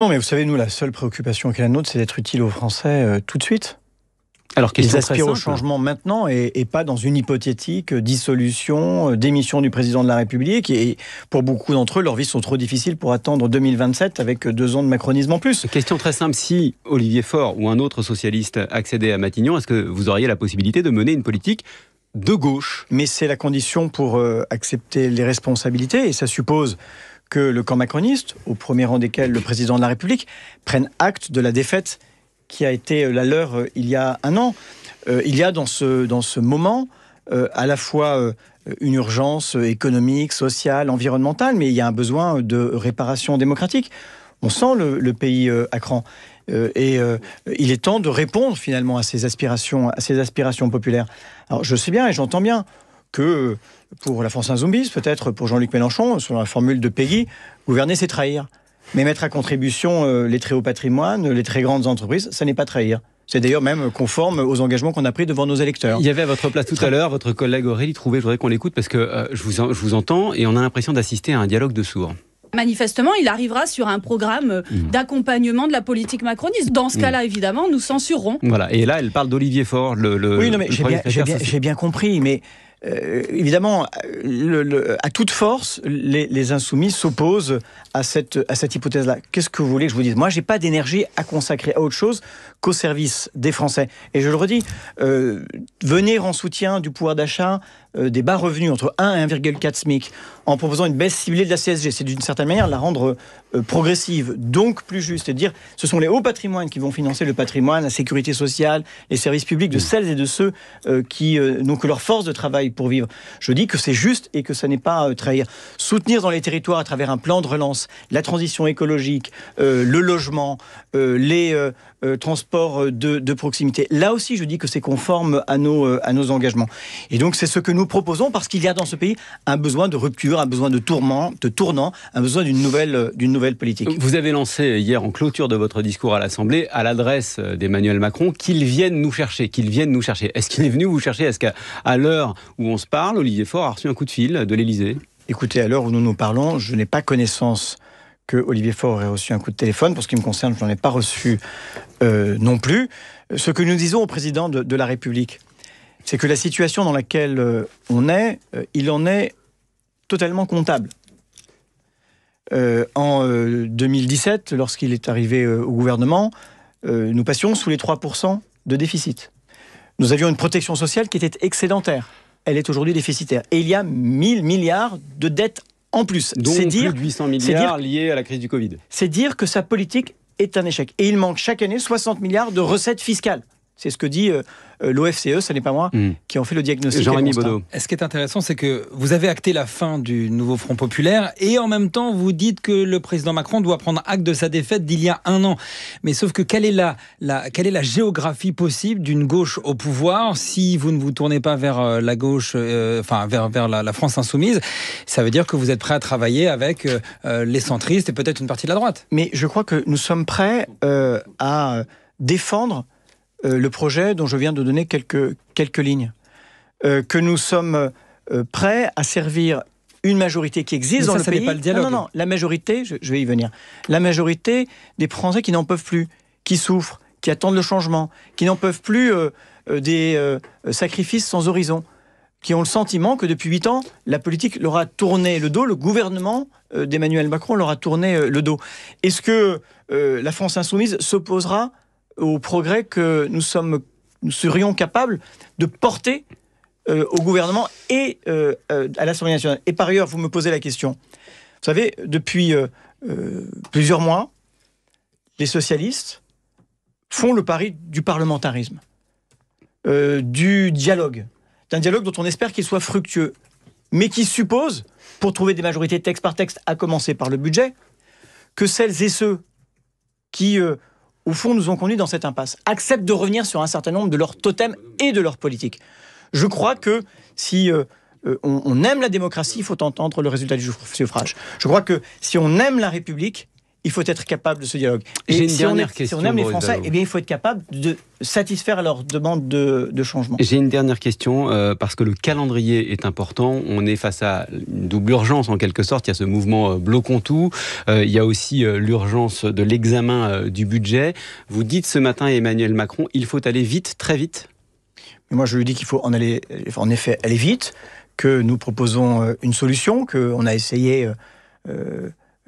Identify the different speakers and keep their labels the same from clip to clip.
Speaker 1: Non, mais vous savez, nous, la seule préoccupation qui est la nôtre, c'est d'être utile aux Français tout de suite.
Speaker 2: Alors,
Speaker 1: Ils aspirent au changement maintenant et pas dans une hypothétique dissolution, démission du président de la République. Et pour beaucoup d'entre eux, leurs vies sont trop difficiles pour attendre 2027 avec 2 ans de macronisme en plus.
Speaker 2: Question très simple, si Olivier Faure ou un autre socialiste accédait à Matignon, est-ce que vous auriez la possibilité de mener une politique de gauche?
Speaker 1: Mais c'est la condition pour accepter les responsabilités, et ça suppose que le camp macroniste, au premier rang desquels le président de la République, prenne acte de la défaite qui a été la leur il y a un an. Il y a dans ce moment à la fois une urgence économique, sociale, environnementale, mais il y a un besoin de réparation démocratique. On sent le pays à cran. Et il est temps de répondre finalement à ces aspirations populaires. Alors je sais bien et j'entends bien que pour la France Insoumise, peut-être pour Jean-Luc Mélenchon, selon la formule de Péguy, gouverner c'est trahir. Mais mettre à contribution les très hauts patrimoines, les très grandes entreprises, ça n'est pas trahir. C'est d'ailleurs même conforme aux engagements qu'on a pris devant nos électeurs.
Speaker 2: Il y avait à votre place tout à l'heure votre collègue Aurélie Trouvé, je voudrais qu'on l'écoute parce que je vous entends et on a l'impression d'assister à un dialogue de sourds.
Speaker 3: Manifestement, il arrivera sur un programme d'accompagnement de la politique macroniste. Dans ce cas-là, évidemment, nous censurerons.
Speaker 2: Voilà, et là, elle parle d'Olivier Faure.
Speaker 1: Oui, non, mais j'ai bien compris, mais évidemment, à toute force, les insoumis s'opposent à cette hypothèse-là. Qu'est-ce que vous voulez que je vous dise? Moi, j'ai pas d'énergie à consacrer à autre chose qu'au service des Français. Et je le redis, venir en soutien du pouvoir d'achat des bas revenus entre 1 et 1,4 SMIC, en proposant une baisse ciblée de la CSG, c'est d'une certaine manière la rendre progressive, donc plus juste. C'est-à-dire, ce sont les hauts patrimoines qui vont financer le patrimoine, la sécurité sociale, les services publics de celles et de ceux qui n'ont que leur force de travail pour vivre. Je dis que c'est juste et que ça n'est pas trahir. Soutenir dans les territoires à travers un plan de relance, la transition écologique, le logement, les transports de proximité. Là aussi, je dis que c'est conforme à nos engagements. Et donc, c'est ce que nous proposons parce qu'il y a dans ce pays un besoin de rupture, un besoin de tournant, un besoin d'une nouvelle politique.
Speaker 2: Vous avez lancé hier en clôture de votre discours à l'Assemblée, à l'adresse d'Emmanuel Macron, qu'il vienne nous chercher. Est-ce qu'il est venu vous chercher? Est-ce qu'à l'heure où on se parle, Olivier Faure a reçu un coup de fil de l'Élysée?
Speaker 1: Écoutez, à l'heure où nous nous parlons, je n'ai pas connaissance que Olivier Faure ait reçu un coup de téléphone. Pour ce qui me concerne, je n'en ai pas reçu non plus. Ce que nous disons au président de la République, c'est que la situation dans laquelle on est, il en est totalement comptable. En 2017, lorsqu'il est arrivé au gouvernement, nous passions sous les 3% de déficit. Nous avions une protection sociale qui était excédentaire. Elle est aujourd'hui déficitaire. Et il y a 1000 milliards de dettes en plus.
Speaker 2: Donc plus de 800 milliards liés à la crise du Covid.
Speaker 1: C'est dire que sa politique est un échec. Et il manque chaque année 60 milliards de recettes fiscales. C'est ce que dit l'OFCE, ce n'est pas moi qui en fait le diagnostic.
Speaker 2: Jean-Rémy Baudot.
Speaker 4: Ce qui est intéressant, c'est que vous avez acté la fin du nouveau Front Populaire et en même temps, vous dites que le président Macron doit prendre acte de sa défaite d'il y a un an. Mais sauf que quelle est la géographie possible d'une gauche au pouvoir si vous ne vous tournez pas vers la gauche, vers la France Insoumise? Ça veut dire que vous êtes prêt à travailler avec les centristes et peut-être une partie de la droite.
Speaker 1: Mais je crois que nous sommes prêts à défendre le projet dont je viens de donner quelques lignes. Que nous sommes prêts à servir une majorité qui existe dans le pays.
Speaker 4: Pas le dialogue.
Speaker 1: Non, la majorité, je vais y venir, la majorité des Français qui n'en peuvent plus, qui souffrent, qui attendent le changement, qui n'en peuvent plus des sacrifices sans horizon, qui ont le sentiment que depuis 8 ans, la politique leur a tourné le dos, le gouvernement d'Emmanuel Macron leur a tourné le dos. Est-ce que la France Insoumise s'opposera au progrès que nous serions capables de porter au gouvernement et à l'Assemblée nationale? Et par ailleurs, vous me posez la question. Vous savez, depuis plusieurs mois, les socialistes font le pari du parlementarisme, du dialogue, d'un dialogue dont on espère qu'il soit fructueux, mais qui suppose, pour trouver des majorités texte par texte, à commencer par le budget, que celles et ceux qui au fond, nous ont conduits dans cette impasse, acceptent de revenir sur un certain nombre de leurs totems et de leurs politiques. Je crois que si on aime la démocratie, il faut entendre le résultat du suffrage. Je crois que si on aime la République, il faut être capable de ce dialogue.
Speaker 2: J'ai une
Speaker 1: si
Speaker 2: dernière question,
Speaker 1: si on aime les
Speaker 2: Boris
Speaker 1: Français,
Speaker 2: Vallaud.
Speaker 1: eh bien, il faut être capable de satisfaire leurs demandes de changement.
Speaker 2: J'ai une dernière question, parce que le calendrier est important. On est face à une double urgence, en quelque sorte. Il y a ce mouvement bloquons tout. Il y a aussi l'urgence de l'examen du budget. Vous dites ce matin à Emmanuel Macron, il faut aller vite, très vite.
Speaker 1: Mais moi, je lui dis qu'il faut en effet aller vite, que nous proposons une solution, qu'on a essayé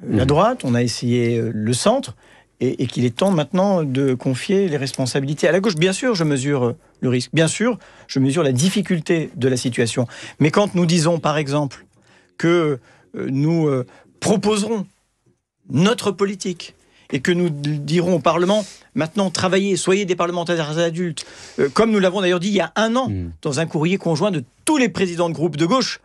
Speaker 1: la droite, on a essayé le centre, et qu'il est temps maintenant de confier les responsabilités à la gauche. Bien sûr, je mesure le risque. Bien sûr, je mesure la difficulté de la situation. Mais quand nous disons, par exemple, que nous proposerons notre politique et que nous dirons au Parlement, maintenant, travaillez, soyez des parlementaires adultes, comme nous l'avons d'ailleurs dit il y a un an, dans un courrier conjoint de tous les présidents de groupes de gauche,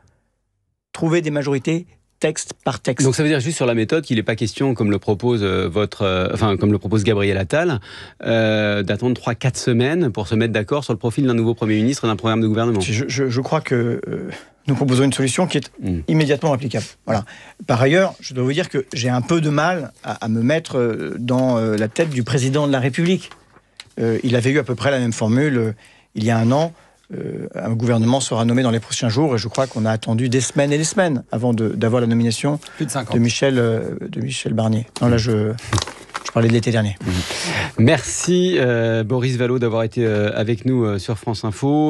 Speaker 1: trouver des majorités texte par texte.
Speaker 2: Donc ça veut dire juste sur la méthode qu'il n'est pas question, comme le propose comme le propose Gabriel Attal, d'attendre 3-4 semaines pour se mettre d'accord sur le profil d'un nouveau Premier ministre et d'un programme de gouvernement.
Speaker 1: Je crois que nous proposons une solution qui est immédiatement applicable. Voilà. Par ailleurs, je dois vous dire que j'ai un peu de mal à me mettre dans la tête du président de la République. Il avait eu à peu près la même formule il y a un an. Un gouvernement sera nommé dans les prochains jours et je crois qu'on a attendu des semaines et des semaines avant d'avoir la nomination de Michel Barnier. Non, là, je parlais de l'été dernier.
Speaker 2: Merci Boris Vallaud d'avoir été avec nous sur France Info.